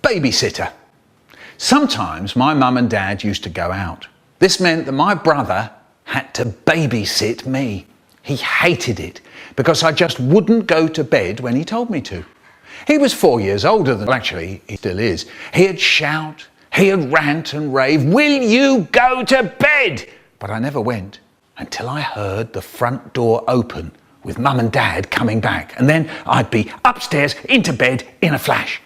Babysitter. Sometimes my mum and dad used to go out. This meant that my brother had to babysit me. He hated it because I just wouldn't go to bed when he told me to. He was 4 years older than, well, actually, he still is. He'd shout, he'd rant and rave, "Will you go to bed?" But I never went until I heard the front door open with mum and dad coming back. And then I'd be upstairs into bed in a flash.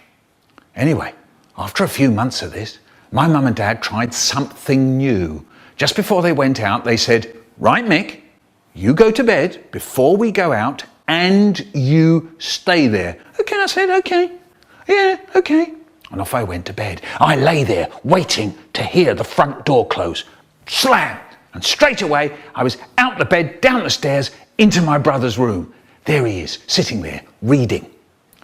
Anyway, after a few months of this, my mum and dad tried something new. Just before they went out, they said, "Right, Mick, you go to bed before we go out and you stay there." Okay, I said, okay. Yeah, okay. And off I went to bed. I lay there waiting to hear the front door close. Slam! And straight away, I was out the bed, down the stairs, into my brother's room. There he is, sitting there, reading.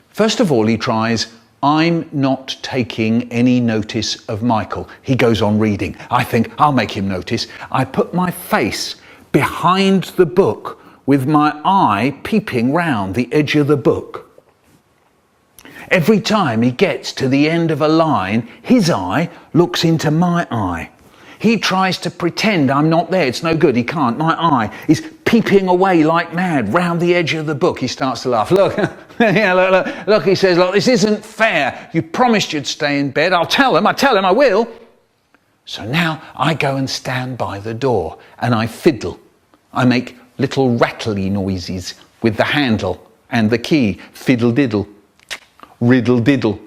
First of all, he tries, "I'm not taking any notice of Michael." He goes on reading. I think, I'll make him notice. I put my face behind the book with my eye peeping round the edge of the book. Every time he gets to the end of a line, his eye looks into my eye. He tries to pretend I'm not there. It's no good. He can't. My eye is peeping away like mad round the edge of the book. He starts to laugh. Look, yeah, look, he says, "Look, this isn't fair. You promised you'd stay in bed. I tell him I will." So now I go and stand by the door and I fiddle. I make little rattly noises with the handle and the key. Fiddle diddle, riddle diddle.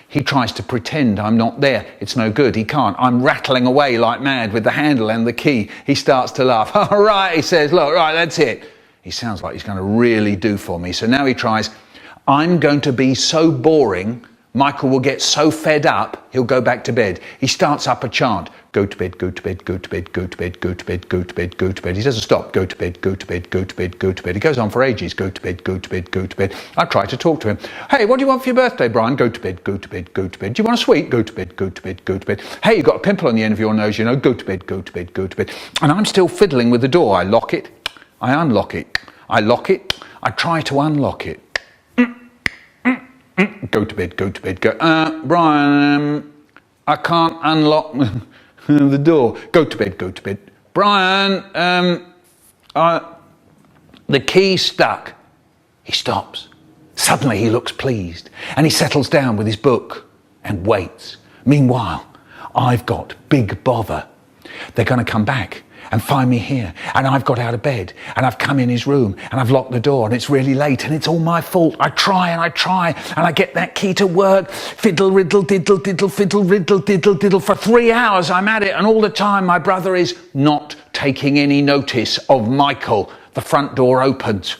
He tries to pretend I'm not there. It's no good. He can't. I'm rattling away like mad with the handle and the key. He starts to laugh. "All right," he says. "Look, right, that's it." He sounds like he's going to really do for me. So now he tries, "I'm going to be so boring, Michael will get so fed up, he'll go back to bed." He starts up a chant. "Go to bed, go to bed, go to bed, go to bed, go to bed, go to bed, go to bed." He doesn't stop. "Go to bed, go to bed, go to bed, go to bed." He goes on for ages. "Go to bed, go to bed, go to bed." I try to talk to him. "Hey, what do you want for your birthday, Brian?" "Go to bed, go to bed, go to bed." "Do you want a sweet?" "Go to bed, go to bed, go to bed." "Hey, you've got a pimple on the end of your nose, you know." "Go to bed, go to bed, go to bed." And I'm still fiddling with the door. I lock it. I unlock it. I lock it. I try to unlock it. "Go to bed, go to bed, go." Brian, I can't unlock the door." "Go to bed, go to bed." "Brian, the key's stuck." He stops. Suddenly he looks pleased and he settles down with his book and waits. Meanwhile, I've got big bother. They're going to come back and find me here, and I've got out of bed and I've come in his room and I've locked the door and it's really late and it's all my fault. I try and I get that key to work. Fiddle riddle diddle diddle, fiddle riddle diddle diddle. For 3 hours I'm at it, and all the time my brother is not taking any notice of Michael. The front door opens.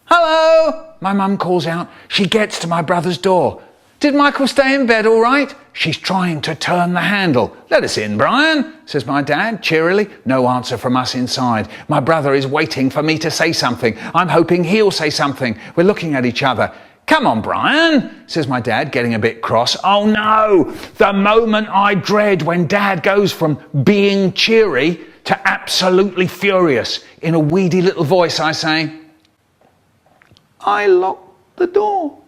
"Hello," my mum calls out. She gets to my brother's door. "Did Michael stay in bed all right?" She's trying to turn the handle. "Let us in, Brian," says my dad cheerily. No answer from us inside. My brother is waiting for me to say something. I'm hoping he'll say something. We're looking at each other. "Come on, Brian," says my dad, getting a bit cross. Oh no, the moment I dread when dad goes from being cheery to absolutely furious. In a weedy little voice I say, "I locked the door."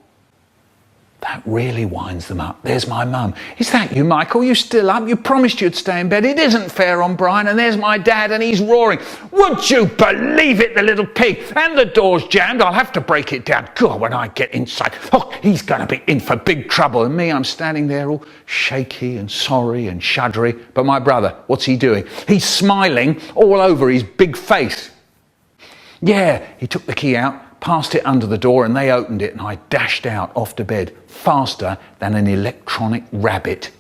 That really winds them up. There's my mum. "Is that you, Michael? You still up? You promised you'd stay in bed. It isn't fair on Brian." And there's my dad and he's roaring, "Would you believe it, the little pig? And the door's jammed. I'll have to break it down. God, when I get inside, oh, he's going to be in for big trouble." And me, I'm standing there all shaky and sorry and shuddery. But my brother, what's he doing? He's smiling all over his big face. Yeah, he took the key out, passed it under the door, and they opened it, and I dashed out off to bed faster than an electronic rabbit.